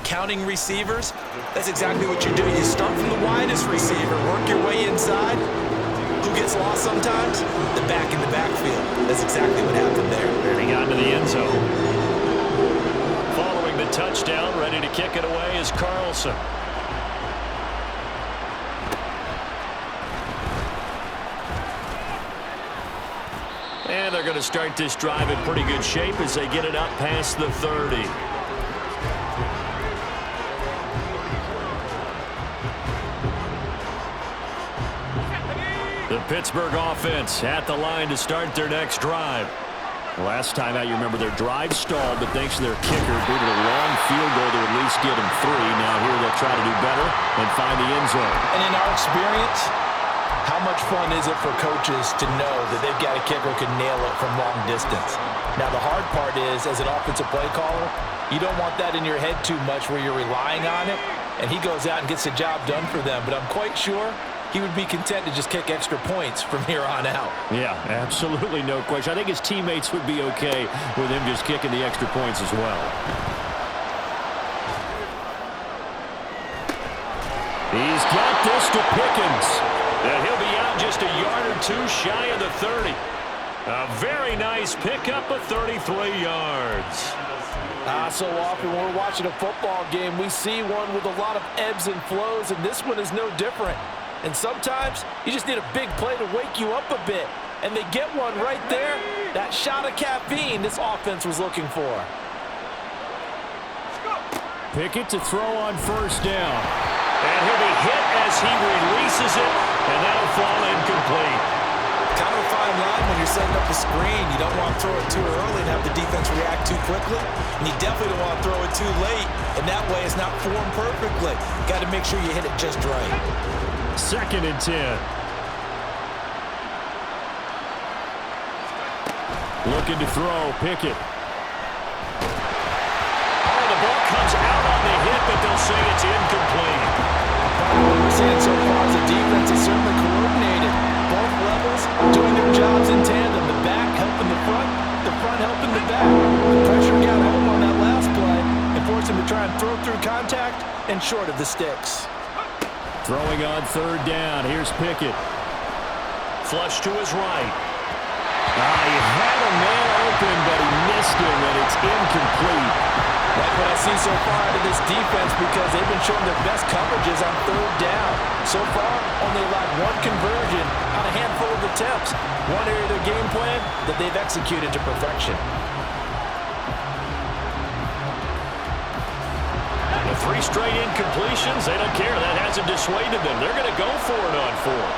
counting receivers, that's exactly what you do. You start from the widest receiver, work your way inside. Who gets lost sometimes? The back in the backfield. That's exactly what happened there. And he got into the end zone. Following the touchdown, ready to kick it away is Carlson. And they're going to start this drive in pretty good shape as they get it up past the 30. The Pittsburgh offense at the line to start their next drive. Last time out, you remember their drive stalled, but thanks to their kicker, booted a long field goal to at least get them 3. Now here they'll try to do better and find the end zone. And in our experience, how much fun is it for coaches to know that they've got a kicker who can nail it from long distance? Now, the hard part is, as an offensive play caller, you don't want that in your head too much where you're relying on it, and he goes out and gets the job done for them. But I'm quite sure he would be content to just kick extra points from here on out. Yeah, absolutely no question. I think his teammates would be okay with him just kicking the extra points as well. He's got this to Pickens. And he'll be out just a yard or two shy of the 30. A very nice pickup of 33 yards. So often when we're watching a football game, we see one with a lot of ebbs and flows, and this one is no different. And sometimes you just need a big play to wake you up a bit. And they get one right there. That shot of caffeine this offense was looking for. Pickett to throw on first down. And he'll be hit as he releases it, and that'll fall incomplete. Kind of a fine line when you're setting up a screen. You don't want to throw it too early and have the defense react too quickly. And you definitely don't want to throw it too late. And that way it's not formed perfectly. Got to make sure you hit it just right. 2nd and 10. Looking to throw, Pickett. Oh, the ball comes out on the hit, but they'll say it's incomplete. What we're seeing so far is the defense is certainly coordinated. Both levels doing their jobs in tandem. The back helping the front helping the back. The pressure got home on that last play and forced him to try and throw through contact and short of the sticks. Throwing on 3rd down. Here's Pickett. Flush to his right. He had a man open, but he missed him, and it's incomplete. Like what I see so far out of this defense, because they've been showing their best coverages on 3rd down. So far, only allowed one conversion on a handful of attempts. One area of their game plan that they've executed to perfection. The 3 straight incompletions, they don't care. That hasn't dissuaded them. They're going to go for it on 4th.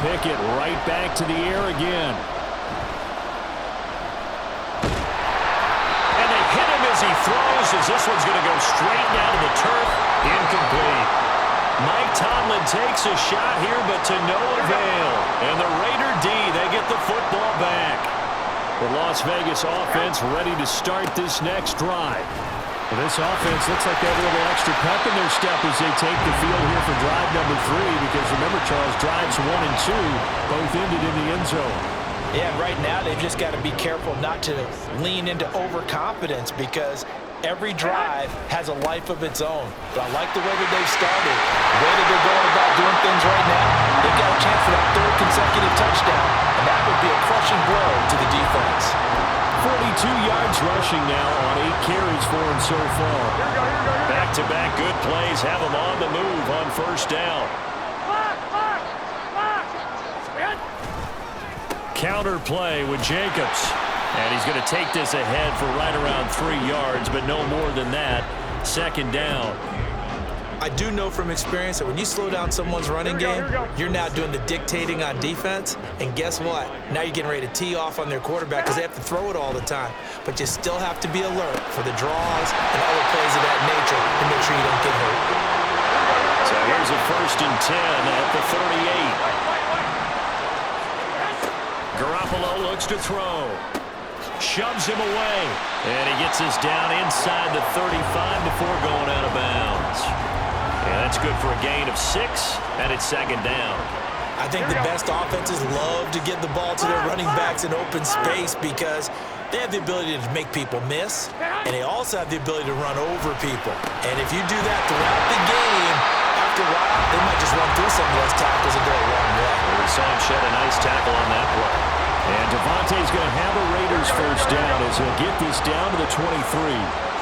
Pickett right back to the air again. And they hit him as he throws, as this one's going to go straight down to the turf. Incomplete. Mike Tomlin takes a shot here, but to no avail. And the Raider D, they get the football back. The Las Vegas offense ready to start this next drive. Well, this offense looks like they have a little extra pep in their step as they take the field here for drive number 3, because remember, Charles, drives 1 and 2 both ended in the end zone. Yeah, right now they've just got to be careful not to lean into overconfidence, because every drive has a life of its own. But I like the way that they've started. The way that they're going about doing things right now, they've got a chance for that 3rd consecutive touchdown, and that would be a crushing blow to the defense. 42 yards rushing now on 8 carries for him so far. Back-to-back good plays have him on the move on 1st down. Counter play with Jacobs. And he's going to take this ahead for right around 3 yards, but no more than that. 2nd down. I do know from experience that when you slow down someone's running game, you're now doing the dictating on defense. And guess what? Now you're getting ready to tee off on their quarterback because they have to throw it all the time. But you still have to be alert for the draws and other plays of that nature to make sure you don't get hurt. So here's a 1st and 10 at the 38. Garoppolo looks to throw. Shoves him away. And he gets us down inside the 35 before going out of bounds. And that's good for a gain of 6, and it's 2nd down. I think the best offenses love to get the ball to their running backs in open space because they have the ability to make people miss, and they also have the ability to run over people. And if you do that throughout the game, after a while, they might just run through some of those tackles and go a long way. We saw him shed a nice tackle on that play. And Devontae's going to have a Raiders first down as he'll get this down to the 23.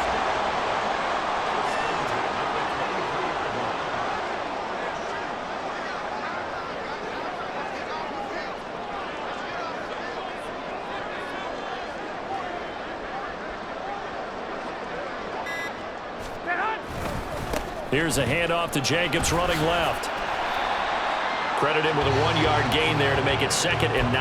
Here's a handoff to Jacobs running left. Credit him with a 1-yard gain there to make it 2nd and 9.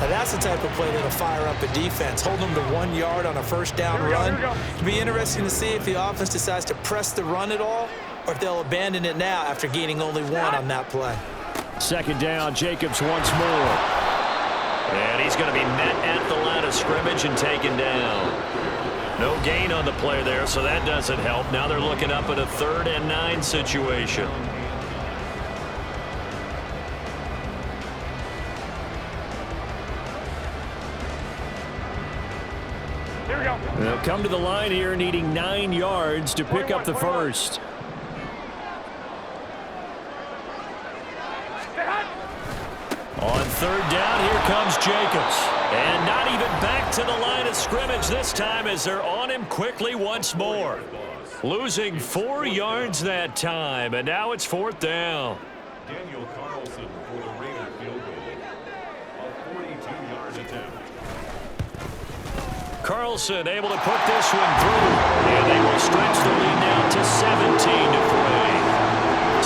Now that's the type of play that'll fire up a defense. Hold them to 1 yard on a first down run. It'll be interesting to see if the offense decides to press the run at all or if they'll abandon it now after gaining only 1 on that play. 2nd down, Jacobs once more. And he's going to be met at the line of scrimmage and taken down. No gain on the play there, so that doesn't help. Now they're looking up at a 3rd and 9 situation. Here we go. They'll come to the line here needing 9 yards to pick up the first. On 3rd down, here comes Jacobs. And not even back to the line of scrimmage this time as they're on him quickly once more. Losing 4 yards that time, and now it's 4th down. Daniel Carlson for the Raider field goal. A 42-yard attempt. Carlson able to put this one through. And they will stretch the lead now to 17-3.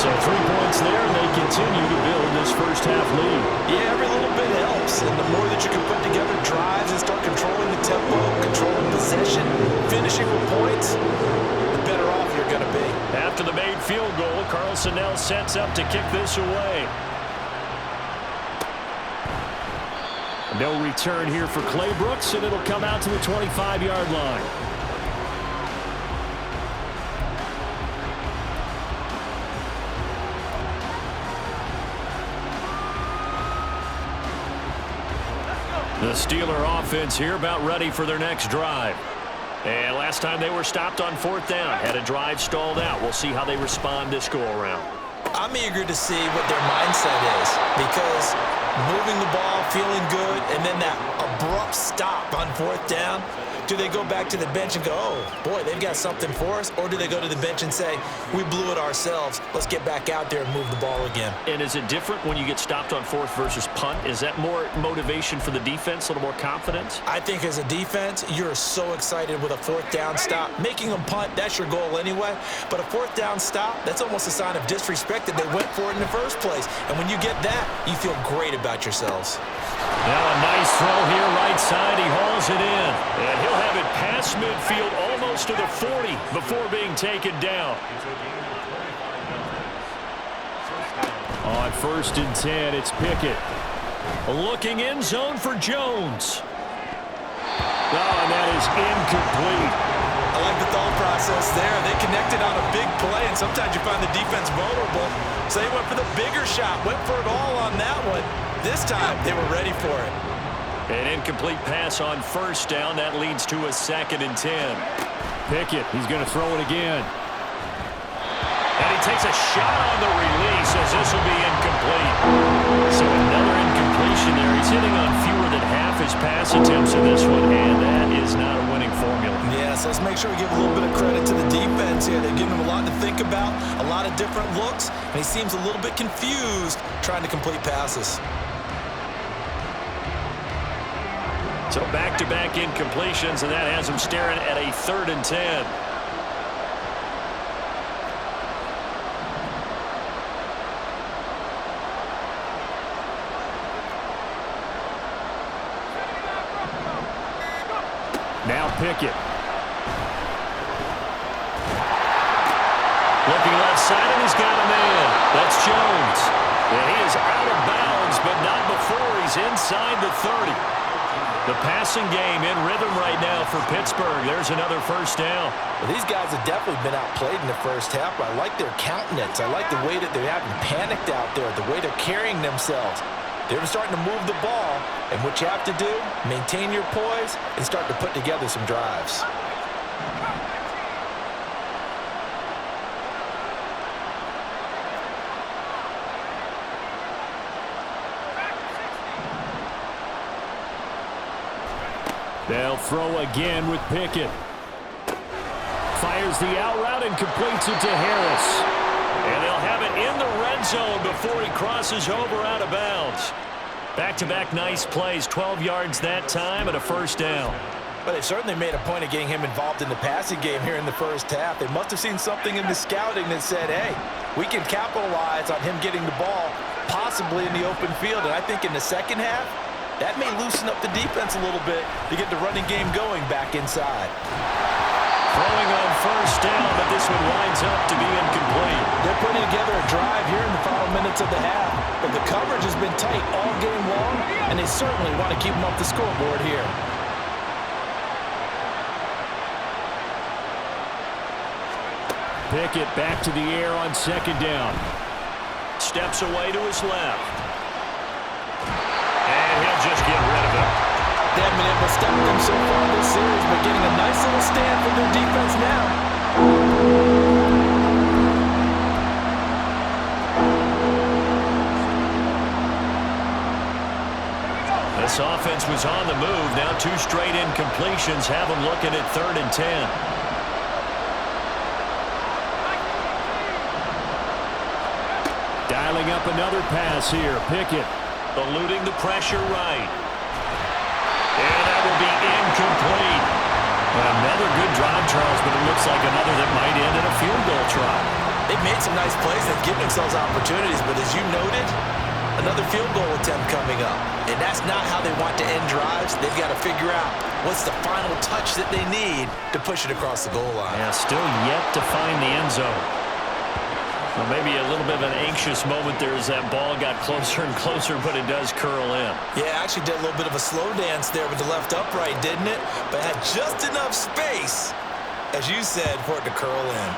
So 3 points there, and they continue to build this first-half lead. Yeah, every little bit helps, and the more that you can put together drives and start controlling the tempo, controlling possession, finishing with points, the better off you're going to be. After the made field goal, Carlson now sets up to kick this away. No return here for Clay Brooks, and it'll come out to the 25-yard line. The Steeler offense here about ready for their next drive. And last time they were stopped on 4th down, had a drive stalled out. We'll see how they respond this go-around. I'm eager to see what their mindset is because moving the ball, feeling good, and then that abrupt stop on 4th down, do they go back to the bench and go, oh, boy, they've got something for us? Or do they go to the bench and say, we blew it ourselves. Let's get back out there and move the ball again. And is it different when you get stopped on 4th versus punt? Is that more motivation for the defense, a little more confidence? I think as a defense, you're so excited with a 4th down stop. Making them punt, that's your goal anyway. But a 4th down stop, that's almost a sign of disrespect that they went for it in the first place. And when you get that, you feel great about yourselves. Now a nice throw here, right side. He hauls it in. And he'll have it past midfield almost to the 40 before being taken down. On 1st and 10, it's Pickett. Looking end zone for Jones. Oh, and that is incomplete. I like the thought process there. They connected on a big play, and sometimes you find the defense vulnerable. So they went for the bigger shot, went for it all on that one. This time, they were ready for it. An incomplete pass on 1st down. That leads to a 2nd and 10. Pickett, he's going to throw it again. And he takes a shot on the release as this will be incomplete. So another incompletion there. He's hitting on fewer than half his pass attempts in this one, and that is not a winning formula. Yeah, so let's make sure we give a little bit of credit to the defense here. They've given him a lot to think about, a lot of different looks, and he seems a little bit confused trying to complete passes. So back-to-back incompletions, and that has him staring at a 3rd and 10. Now Pickett. Looking left side, and he's got a man. That's Jones. And he is out of bounds, but not before he's inside the 30. The passing game in rhythm right now for Pittsburgh. There's another first down. Well, these guys have definitely been outplayed in the first half, but I like their countenance. I like the way that they haven't panicked out there, the way they're carrying themselves. They're starting to move the ball, and what you have to do, maintain your poise and start to put together some drives. They'll throw again with Pickett. Fires the out route and completes it to Harris. And they'll have it in the red zone before he crosses over out of bounds. Back-to-back nice plays, 12 yards that time and a first down. But they certainly made a point of getting him involved in the passing game here in the first half. They must have seen something in the scouting that said, hey, we can capitalize on him getting the ball possibly in the open field. And I think in the second half, that may loosen up the defense a little bit to get the running game going back inside. Throwing on first down, but this one winds up to be incomplete. They're putting together a drive here in the final minutes of the half, but the coverage has been tight all game long, and they certainly want to keep them off the scoreboard here. Pickett back to the air on second down. Steps away to his left. And he'll just get rid of it. They haven't been able to stop them so far this series, but getting a nice little stand from their defense now. This offense was on the move. Now two straight incompletions have them looking at 3rd and 10. Dialing up another pass here. Pickett eluding the pressure right. And that will be incomplete. Another good drive, Charles, but it looks like another that might end in a field goal try. They've made some nice plays. They've given themselves opportunities, but as you noted, another field goal attempt coming up. And that's not how they want to end drives. They've got to figure out what's the final touch that they need to push it across the goal line. Yeah, still yet to find the end zone. Well, maybe a little bit of an anxious moment there as that ball got closer and closer, but it does curl in. Yeah, actually did a little bit of a slow dance there with the left upright, didn't it? But had just enough space, as you said, for it to curl in.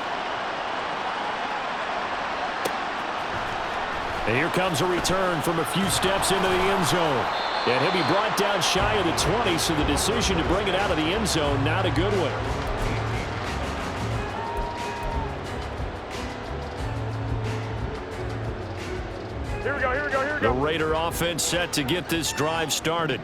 And here comes a return from a few steps into the end zone. And he'll be brought down shy of the 20, so the decision to bring it out of the end zone, not a good one. The Raider offense set to get this drive started.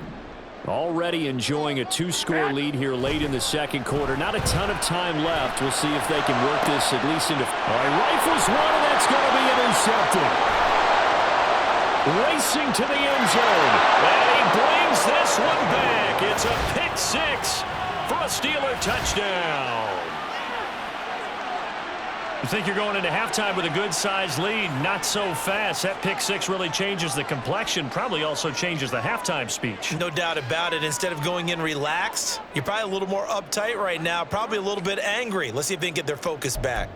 Already enjoying a 2-score lead here late in the second quarter. Not a ton of time left. We'll see if they can work this at least into... All right, rifles one, and that's going to be intercepted. Racing to the end zone. And he brings this one back. It's a pick six for a Steeler touchdown. You think you're going into halftime with a good-sized lead? Not so fast. That pick six really changes the complexion, probably also changes the halftime speech. No doubt about it. Instead of going in relaxed, you're probably a little more uptight right now, probably a little bit angry. Let's see if they can get their focus back.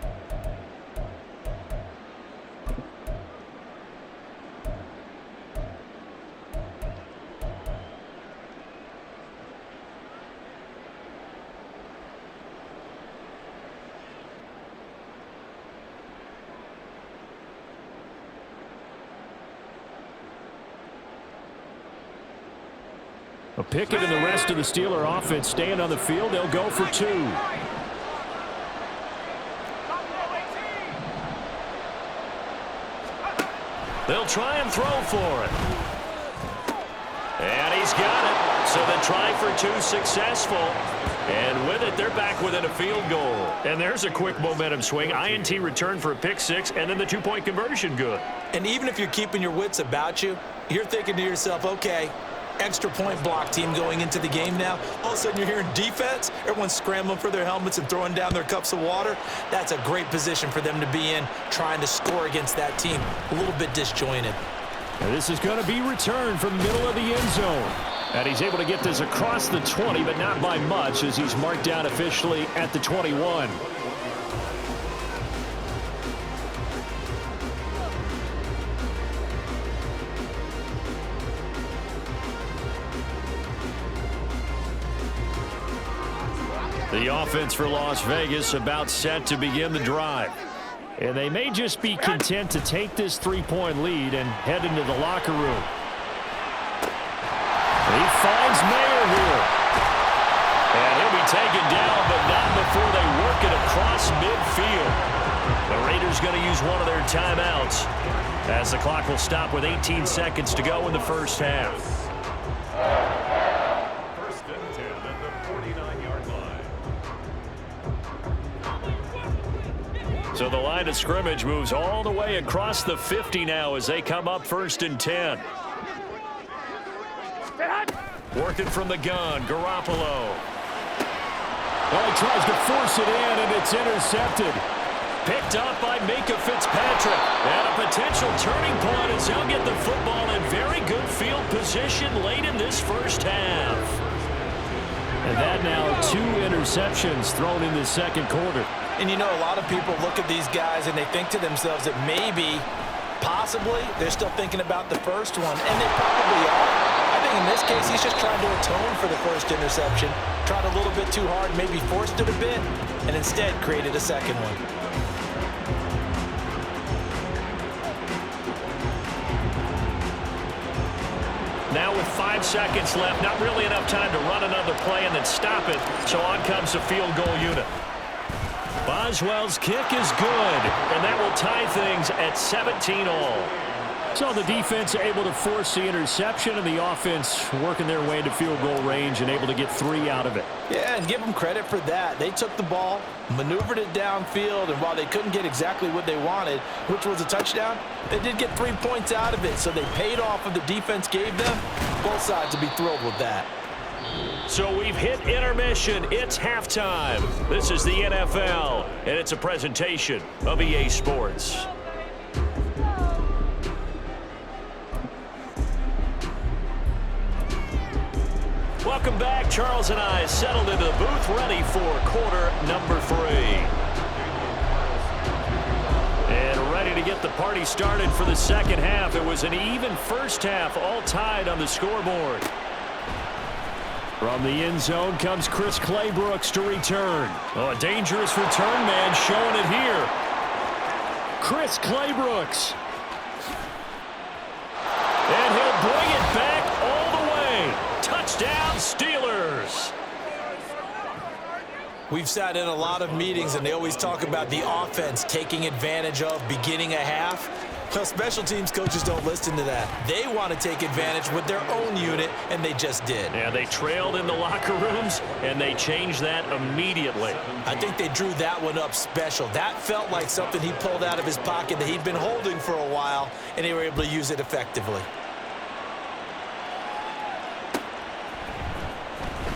Pickett and the rest of the Steeler offense staying on the field. They'll go for 2. They'll try and throw for it. And he's got it. So the try for 2 successful. And with it, they're back within a field goal. And there's a quick momentum swing. INT return for a pick six, and then the 2-point conversion good. And even if you're keeping your wits about you, you're thinking to yourself, okay, extra point block team going into the game now. All of a sudden you're hearing defense. Everyone's scrambling for their helmets and throwing down their cups of water. That's a great position for them to be in, trying to score against that team. A little bit disjointed. And this is going to be returned from the middle of the end zone. And he's able to get this across the 20, but not by much, as he's marked down officially at the 21. The offense for Las Vegas about set to begin the drive. And they may just be content to take this 3-point lead and head into the locker room. He finds Mayer here. And he'll be taken down, but not before they work it across midfield. The Raiders going to use one of their timeouts as the clock will stop with 18 seconds to go in the first half. First and 10 at the 49-yard line. So the line of scrimmage moves all the way across the 50 now as they come up first and 10. Working from the gun, Garoppolo. Well, he tries to force it in, and it's intercepted. Picked up by Minka Fitzpatrick. And a potential turning point as he'll get the football in very good field position late in this first half. And that now 2 interceptions thrown in the second quarter. And you know, a lot of people look at these guys and they think to themselves that maybe, possibly, they're still thinking about the first one, and they probably are. I think in this case, he's just trying to atone for the first interception. Tried a little bit too hard, maybe forced it a bit, and instead created a second one. Now with 5 seconds left, not really enough time to run another play and then stop it, so on comes the field goal unit. Boswell's kick is good, and that will tie things at 17 all. So the defense able to force the interception, and the offense working their way into field goal range and able to get 3 out of it. Yeah, and give them credit for that. They took the ball, maneuvered it downfield, and while they couldn't get exactly what they wanted, which was a touchdown, they did get 3 points out of it, so they paid off what the defense gave them. Both sides will be thrilled with that. So we've hit intermission. It's halftime. This is the NFL, and it's a presentation of EA Sports. Welcome back. Charles and I settled into the booth, ready for quarter number 3. And ready to get the party started for the second half. It was an even first half, all tied on the scoreboard. From the end zone comes Chris Claybrooks to return. Oh, a dangerous return man showing it here. Chris Claybrooks. And he'll bring it back all the way. Touchdown, Steelers. We've sat in a lot of meetings, and they always talk about the offense taking advantage of beginning a half. Well, special teams coaches don't listen to that. They want to take advantage with their own unit, and they just did. Yeah, they trailed in the locker rooms, and they changed that immediately. I think they drew that one up special. That felt like something he pulled out of his pocket that he'd been holding for a while, and they were able to use it effectively.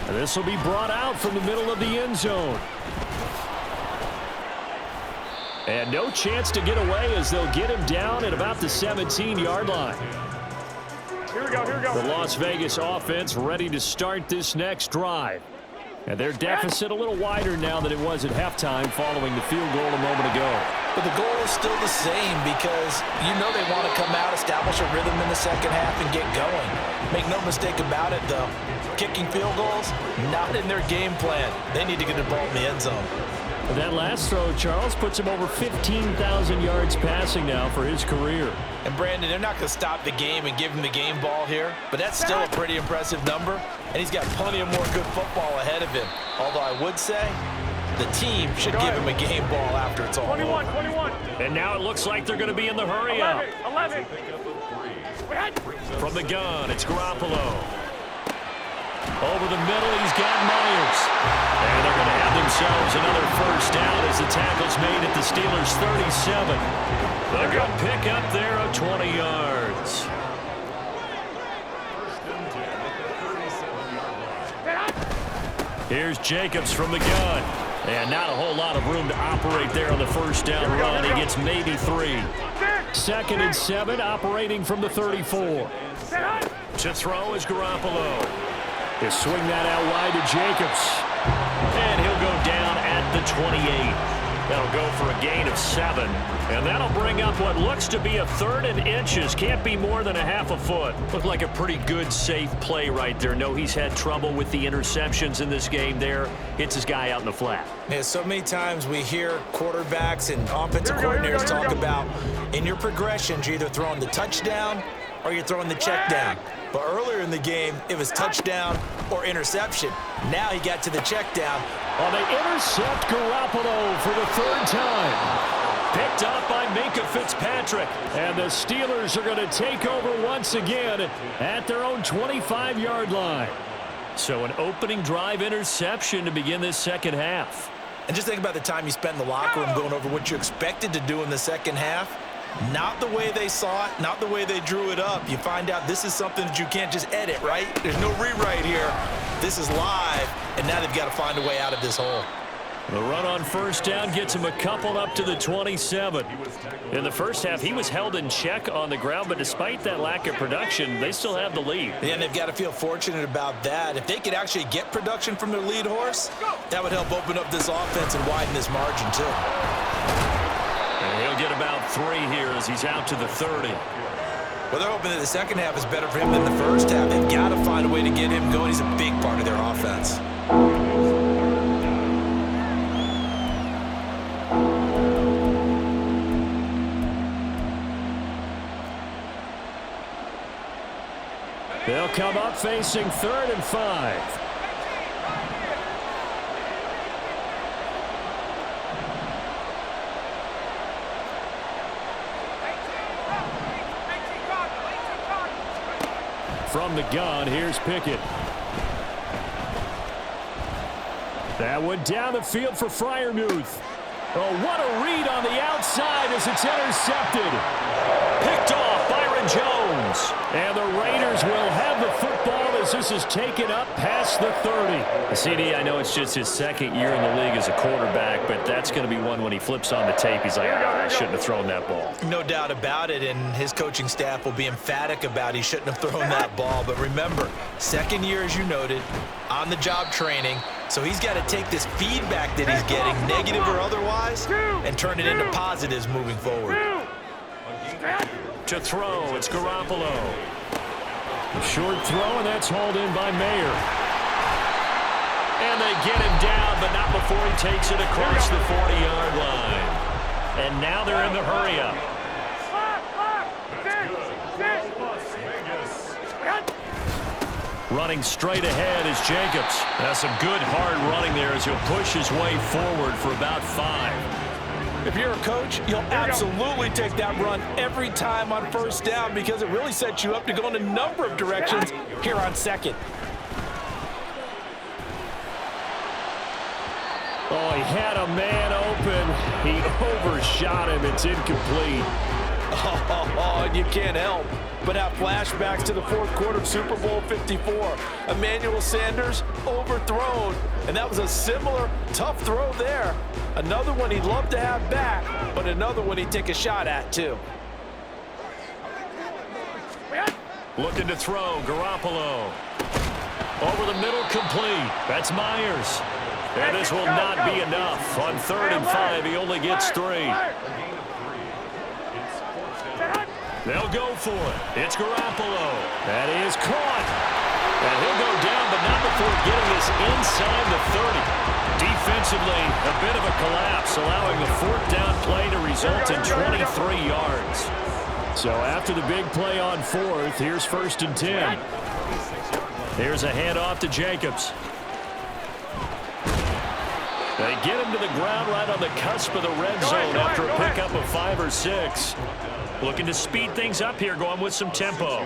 And this will be brought out from the middle of the end zone. And no chance to get away as they'll get him down at about the 17-yard line. Here we go, here we go. The Las Vegas offense ready to start this next drive. And their deficit a little wider now than it was at halftime following the field goal a moment ago. But the goal is still the same because you know they want to come out, establish a rhythm in the second half, and get going. Make no mistake about it, though. Kicking field goals, not in their game plan. They need to get the ball in the end zone. And that last throw, Charles, puts him over 15,000 yards passing now for his career. And Brandon, they're not going to stop the game and give him the game ball here, but that's still a pretty impressive number, and he's got plenty of more good football ahead of him. Although I would say the team should give him a game ball after it's all 21, over. 21. And now it looks like they're going to be in the hurry up. 11. From the gun, it's Garoppolo. Over the middle, he's got Myers. And they're going to have themselves another first down as the tackle's made at the Steelers' 37. They're going to pick up there of 20 yards. Here's Jacobs from the gun. And not a whole lot of room to operate there on the first down run. He gets maybe 3. 2nd and 7, operating from the 34. To throw is Garoppolo. They swing that out wide to Jacobs. And he'll go down at the 28. That'll go for a gain of 7. And that'll bring up what looks to be a 3rd and inches. Can't be more than a half a foot. Looked like a pretty good, safe play right there. No, he's had trouble with the interceptions in this game there. Hits his guy out in the flat. Yeah, so many times we hear quarterbacks and offensive coordinators talk about in your progressions, you're either throwing the touchdown or you're throwing the check down. But earlier in the game, it was touchdown or interception. Now he got to the check down. Oh, they intercept Garoppolo for the 3rd time. Picked up by Minkah Fitzpatrick. And the Steelers are going to take over once again at their own 25-yard line. So an opening drive interception to begin this second half. And just think about the time you spent in the locker room going over what you expected to do in the second half. Not the way they saw it, not the way they drew it up. You find out this is something that you can't just edit, right? There's no rewrite here. This is live, and now they've got to find a way out of this hole. The run on first down gets him a couple up to the 27. In the first half, he was held in check on the ground, but despite that lack of production, they still have the lead. And they've got to feel fortunate about that. If they could actually get production from their lead horse, that would help open up this offense and widen this margin too. And he'll get about 3 here as he's out to the 30. Well, they're hoping that the second half is better for him than the first half. They've got to find a way to get him going. He's a big part of their offense. They'll come up facing 3rd and 5. From the gun, here's Pickett. That went down the field for Freiermuth. Oh, what a read on the outside as it's intercepted. Picked off Byron Jones. And the Raiders will have the football as this is taken up past the 30. CD, I know it's just his 2nd year in the league as a quarterback, but that's going to be one when he flips on the tape. He's like, I shouldn't have thrown that ball. No doubt about it, and his coaching staff will be emphatic about he shouldn't have thrown that ball. But remember, 2nd year, as you noted, on-the-job training. So he's got to take this feedback that he's getting, negative or otherwise, and turn it into positives moving forward. To throw, it's Garoppolo. A short throw, and that's hauled in by Mayer. And they get him down, but not before he takes it across the 40-yard line. And now they're in the hurry-up. Running straight ahead is Jacobs. That's some good hard running there as he'll push his way forward for about 5. If you're a coach, you'll absolutely take that run every time on first down because it really sets you up to go in a number of directions here on 2nd. Oh, he had a man open. He overshot him. It's incomplete. Oh, and you can't help but have flashbacks to the 4th quarter of Super Bowl 54. Emmanuel Sanders overthrown, and that was a similar tough throw there. Another one he'd love to have back, but another one he'd take a shot at, too. Looking to throw, Garoppolo. Over the middle, complete. That's Myers. And this will not be enough. On 3rd and 5, he only gets 3. They'll go for it. It's Garoppolo. That is caught. And he'll go down, but not before getting this inside the 30. Defensively, a bit of a collapse, allowing a 4th down play to result in 23 yards. So after the big play on 4th, here's 1st and 10. Here's a handoff to Jacobs. They get him to the ground right on the cusp of the red zone after a pickup of 5 or 6. Looking to speed things up here, going with some tempo.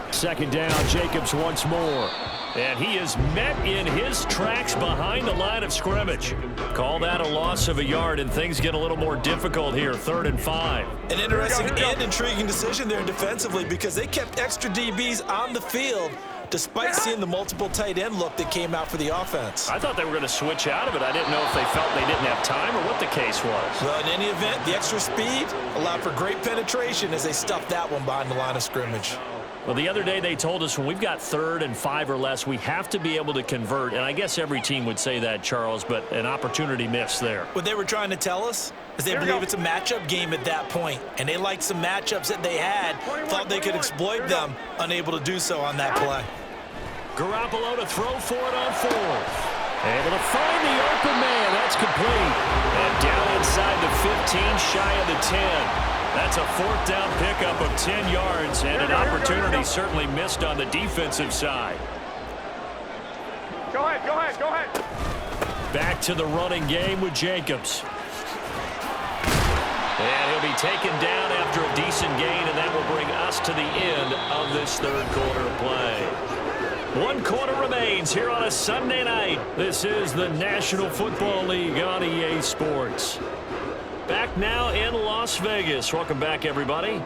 2nd down, Jacobs once more. And he is met in his tracks behind the line of scrimmage. Call that a loss of a yard, and things get a little more difficult here, 3rd and 5. An interesting and intriguing decision there defensively because they kept extra DBs on the field despite seeing the multiple tight end look that came out for the offense. I thought they were going to switch out of it. I didn't know if they felt they didn't have time or what the case was. Well, in any event, the extra speed allowed for great penetration as they stuffed that one behind the line of scrimmage. Well, the other day they told us when we've got 3rd and 5 or less, we have to be able to convert. And I guess every team would say that, Charles, but an opportunity missed there. What they were trying to tell us is they believe it's a matchup game at that point, and they liked some matchups that they had, thought they could exploit them, unable to do so on that play. Garoppolo to throw for it on 4th. Able to find the open man. That's complete. And down inside the 15, shy of the 10. That's a 4th down pickup of 10 yards, and an opportunity certainly missed on the defensive side. Go ahead, go ahead, go ahead. Back to the running game with Jacobs. And he'll be taken down after a decent gain, and that will bring us to the end of this 3rd quarter of play. 1 quarter remains here on a Sunday night. This is the National Football League on EA Sports. Back now in Las Vegas. Welcome back, everybody.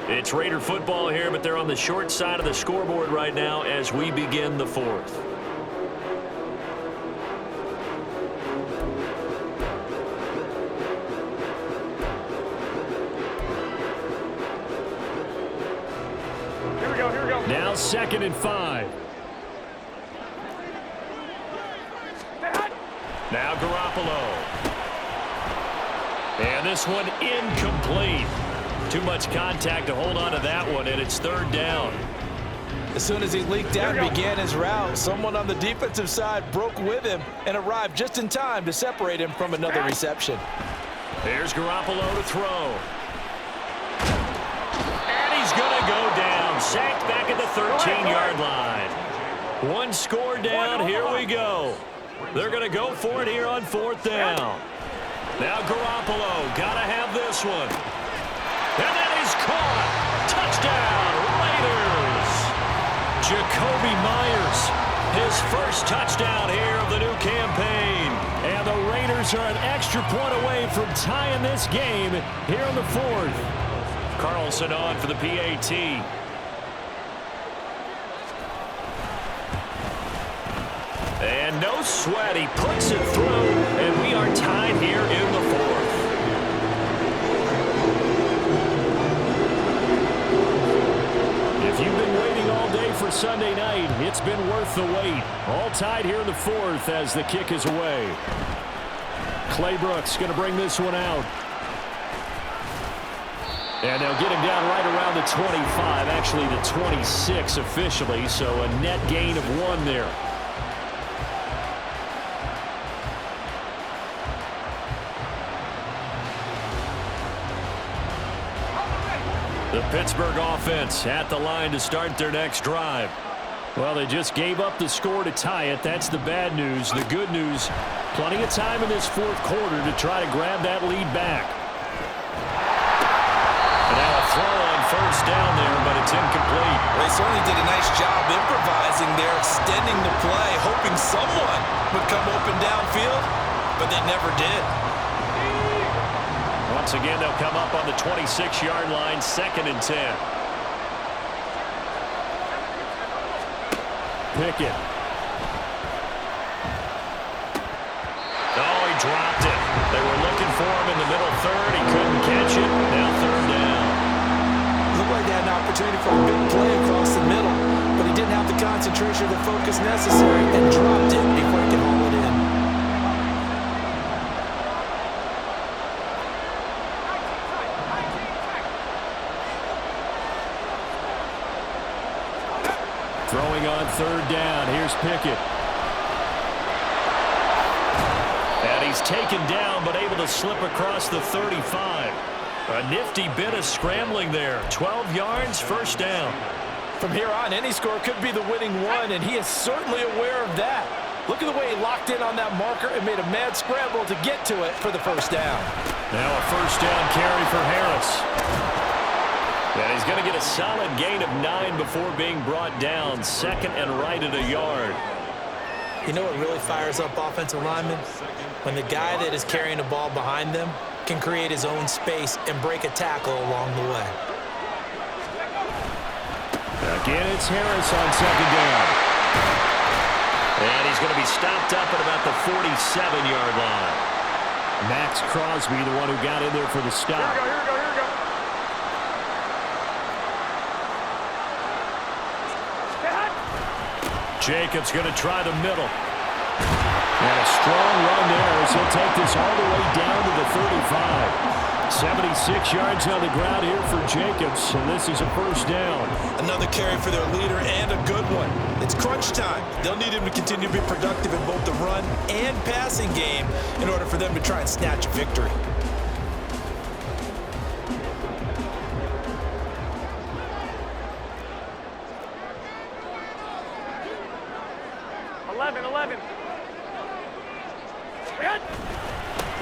It's Raider football here, but they're on the short side of the scoreboard right now as we begin the 4th. Here we go, here we go. Now 2nd and 5. Now Garoppolo. And this one incomplete. Too much contact to hold on to that one, and it's 3rd down. As soon as he leaked out and began his route, someone on the defensive side broke with him and arrived just in time to separate him from another reception. There's Garoppolo to throw. And he's going to go down. Sacked back at the 13-yard line. 1 score down. Here we go. They're going to go for it here on 4th down. Now Garoppolo, gotta have this one. And that is caught. Touchdown, Raiders. Jacoby Myers, his first touchdown here of the new campaign. And the Raiders are an extra point away from tying this game here in the 4th. Carlson on for the PAT. And no sweat, he puts it through, and we are tied here in the 4th. If you've been waiting all day for Sunday night, it's been worth the wait. All tied here in the 4th as the kick is away. Clay Brooks going to bring this one out. And they'll get him down right around the 25, actually the 26 officially, so a net gain of 1 there. The Pittsburgh offense at the line to start their next drive. Well, they just gave up the score to tie it. That's the bad news. The good news, plenty of time in this 4th quarter to try to grab that lead back. And now a throw on 1st down there, but it's incomplete. They certainly did a nice job improvising there, extending the play, hoping someone would come open downfield, but they never did. Once again, they'll come up on the 26-yard line, 2nd and 10. Pickett. Oh, he dropped it. They were looking for him in the middle 3rd. He couldn't catch it. Now 3rd down. Looked like they had an opportunity for a big play across the middle, but he didn't have the concentration or the focus necessary and dropped it before he could haul it in. Throwing on 3rd down. Here's Pickett. And he's taken down, but able to slip across the 35. A nifty bit of scrambling there. 12 yards, 1st down. From here on, any score could be the winning one, and he is certainly aware of that. Look at the way he locked in on that marker and made a mad scramble to get to it for the 1st down. Now a 1st down carry for Harris. And he's going to get a solid gain of 9 before being brought down. 2nd and right at a yard. You know what really fires up offensive linemen? When the guy that is carrying the ball behind them can create his own space and break a tackle along the way. Again, it's Harris on 2nd down. And he's going to be stopped up at about the 47-yard line. Max Crosby, the one who got in there for the stop. Here we go, here we go, here we go. Jacobs going to try the middle. And a strong run there as he'll take this all the way down to the 35. 76 yards on the ground here for Jacobs, and this is a first down. Another carry for their leader and a good one. It's crunch time. They'll need him to continue to be productive in both the run and passing game in order for them to try and snatch a victory.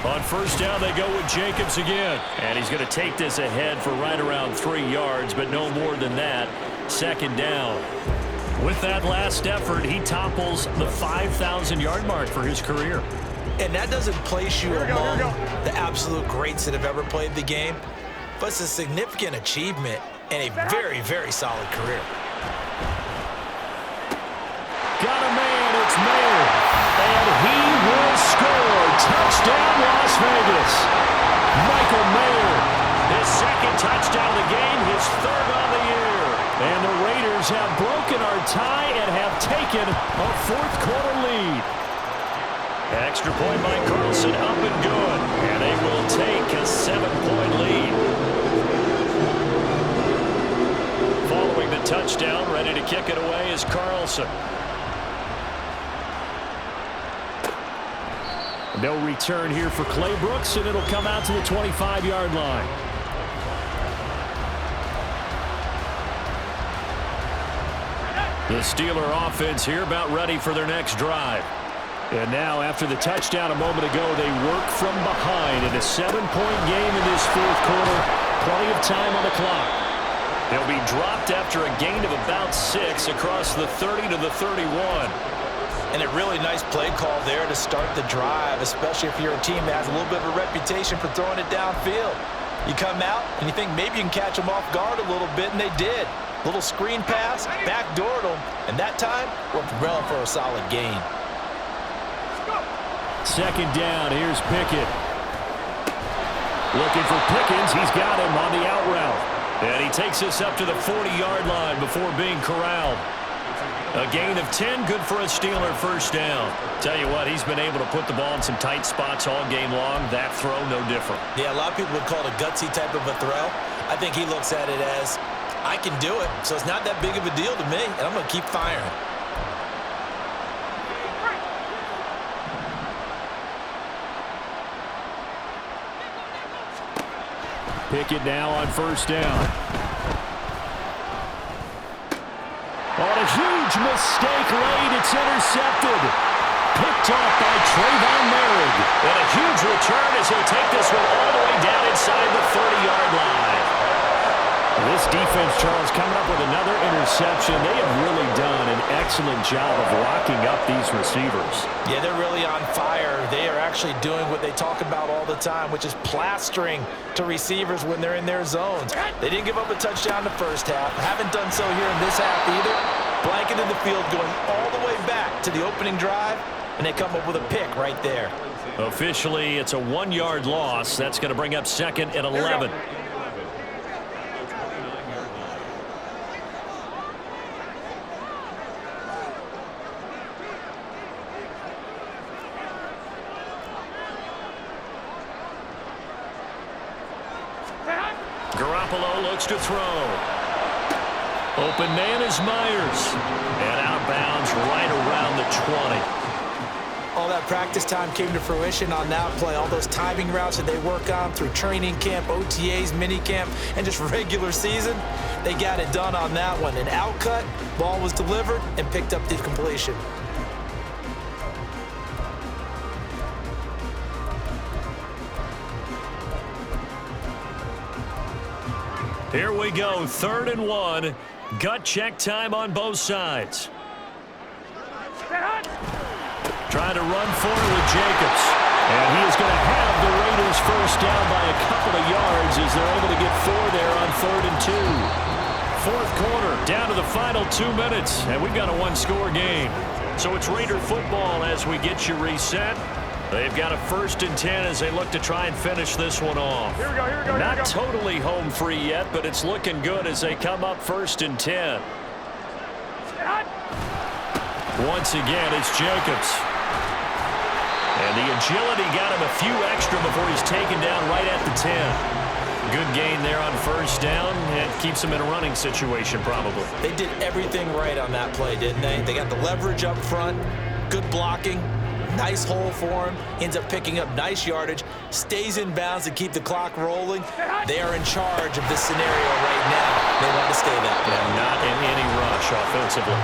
On first down, they go with Jacobs again. And he's going to take this ahead for right around 3 yards, but no more than that. Second down. With that last effort, he topples the 5,000-yard mark for his career. And that doesn't place you among the absolute greats that have ever played the game, but it's a significant achievement and a very, very solid career. Got a man, it's Mayer. And he will score. Touchdown, Las Vegas. Michael Mayer, his second touchdown of the game, his third on the year. And the Raiders have broken our tie and have taken a fourth-quarter lead. Extra point by Carlson, up and good. And they will take a 7-point lead. Following the touchdown, ready to kick it away is Carlson. No return here for Clay Brooks, and it'll come out to the 25-yard line. The Steeler offense here about ready for their next drive. And now, after the touchdown a moment ago, they work from behind in a 7-point game in this fourth quarter. Plenty of time on the clock. They'll be dropped after a gain of about 6 across the 30 to the 31. And a really nice play call there to start the drive, especially if you're a team that has a little bit of a reputation for throwing it downfield. You come out and you think maybe you can catch them off guard a little bit, and they did. Little screen pass, backdoored them, and that time worked well for a solid gain. Second down, here's Pickett. Looking for Pickens, he's got him on the out route. And he takes this up to the 40-yard line before being corralled. A gain of 10, good for a Steeler first down. Tell you what, he's been able to put the ball in some tight spots all game long. That throw, no different. Yeah, a lot of people would call it a gutsy type of a throw. I think he looks at it as, I can do it, so it's not that big of a deal to me, and I'm going to keep firing. Pickett now on first down. On a huge mistake late, it's intercepted. Picked off by Trayvon Merrick. And a huge return as he'll take this one all the way down inside the 30-yard line. This defense, Charles, coming up with another interception. They have really done an excellent job of locking up these receivers. Yeah, they're really on fire. They are actually doing what they talk about all the time, which is plastering to receivers when they're in their zones. They didn't give up a touchdown the first half. Haven't done so here in this half either. Blanketed the field going all the way back to the opening drive, and they come up with a pick right there. Officially, it's a 1-yard loss. That's going to bring up second and 11. Garoppolo looks to throw. Open man is Myers. And outbounds right around the 20. All that practice time came to fruition on that play. All those timing routes that they work on through training camp, OTAs, minicamp, and just regular season, they got it done on that one. An outcut, ball was delivered, and picked up the completion. Here we go, 3rd and 1. Gut check time on both sides. Trying to run forward with Jacobs. And he is going to have the Raiders first down by a couple of yards as they're able to get 4 there on 3rd and 2. Fourth quarter, down to the final 2 minutes, and we've got a 1-score game. So it's Raider football as we get you reset. They've got a 1st and 10 as they look to try and finish this one off. Here we go, here we go. Not totally home free yet, but it's looking good as they come up 1st and 10. Once again, it's Jacobs. And the agility got him a few extra before he's taken down right at the 10. Good gain there on first down, and keeps him in a running situation probably. They did everything right on that play, didn't they? They got the leverage up front, good blocking, nice hole for him, ends up picking up nice yardage, stays in bounds to keep the clock rolling. They are in charge of this scenario right now. They want to stay that way. And not in any rush offensively.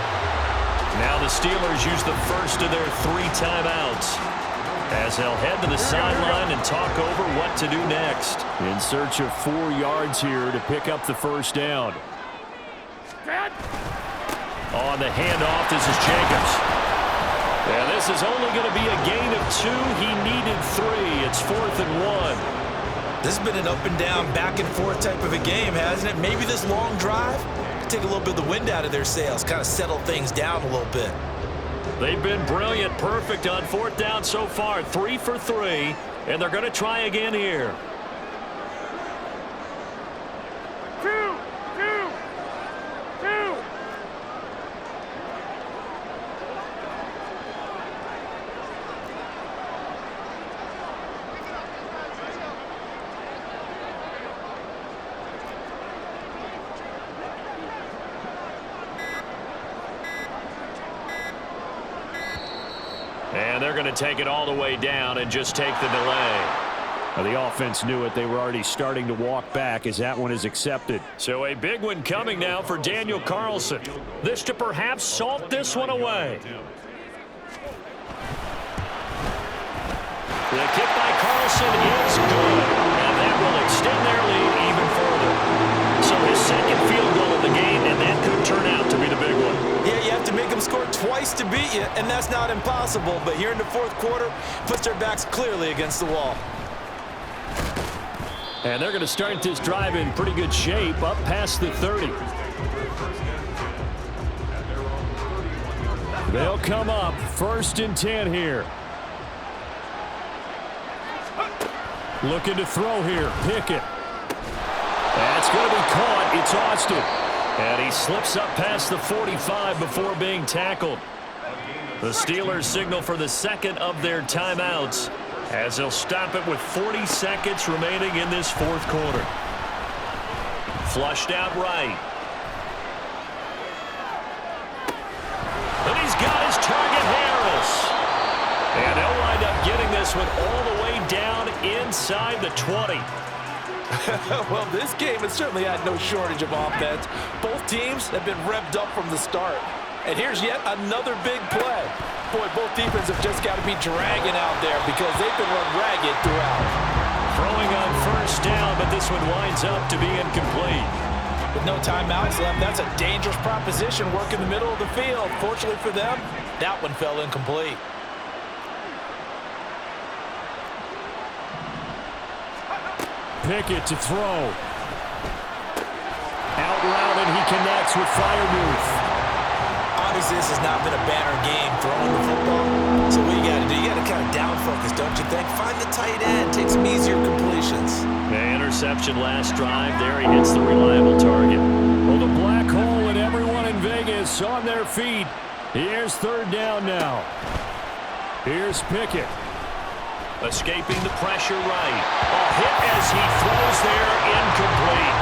Now the Steelers use the first of their 3 timeouts as they'll head to the sideline and talk over what to do next. In search of 4 yards here to pick up the first down. On the handoff, this is Jacobs. And this is only going to be a gain of 2. He needed 3. It's 4th and 1. This has been an up and down, back and forth type of a game, hasn't it? Maybe this long drive could take a little bit of the wind out of their sails, kind of settle things down a little bit. They've been brilliant, perfect on 4th down so far, 3 for 3, and they're going to try again here. 2, 2, 2. And they're going to take it all the way down and just take the delay. Well, the offense knew it. They were already starting to walk back as that one is accepted. So a big one coming now for Daniel Carlson. This to perhaps salt this one away. The kick by Carlson is good. And that will extend their lead even further. So his second field goal of the game, and that could turn out to be the big one. Yeah, you have to make them score twice to beat you, and that's not impossible. But here in the 4th quarter, puts their backs clearly against the wall. And they're going to start this drive in pretty good shape, up past the 30. They'll come up 1st and 10 here. Looking to throw here, Pickett. That's going to be caught. It's Austin. And he slips up past the 45 before being tackled. The Steelers signal for the second of their timeouts as they'll stop it with 40 seconds remaining in this 4th quarter. Flushed out right. And he's got his target, Harris. And they'll wind up getting this one all the way down inside the 20. Well, this game has certainly had no shortage of offense. Both teams have been revved up from the start. And here's yet another big play. Boy, both defenses have just got to be dragging out there because they've been run ragged throughout. Throwing on first down, but this one winds up to be incomplete. With no timeouts left, that's a dangerous proposition. Work in the middle of the field. Fortunately for them, that one fell incomplete. Pickett to throw. Out route, and he connects with Freiermuth. Obviously, this has not been a banner game throwing the football. So what you got to do, you got to kind of down focus, don't you think? Find the tight end, take some easier completions. The interception last drive. There he hits the reliable target. Well, the black hole and everyone in Vegas on their feet. Here's 3rd down now. Here's Pickett. Escaping the pressure right. A hit as he throws there, incomplete.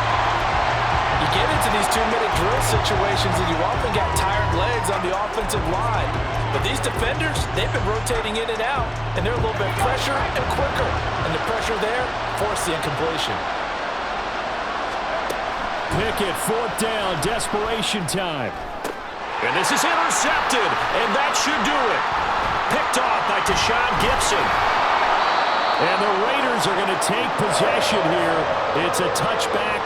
You get into these 2-minute drill situations and you often got tired legs on the offensive line. But these defenders, they've been rotating in and out, and they're a little bit fresher and quicker. And the pressure there forced the incompletion. Pickett, 4th down, desperation time. And this is intercepted, and that should do it. Picked off by Tashawn Gibson. And the Raiders are going to take possession here. It's a touchback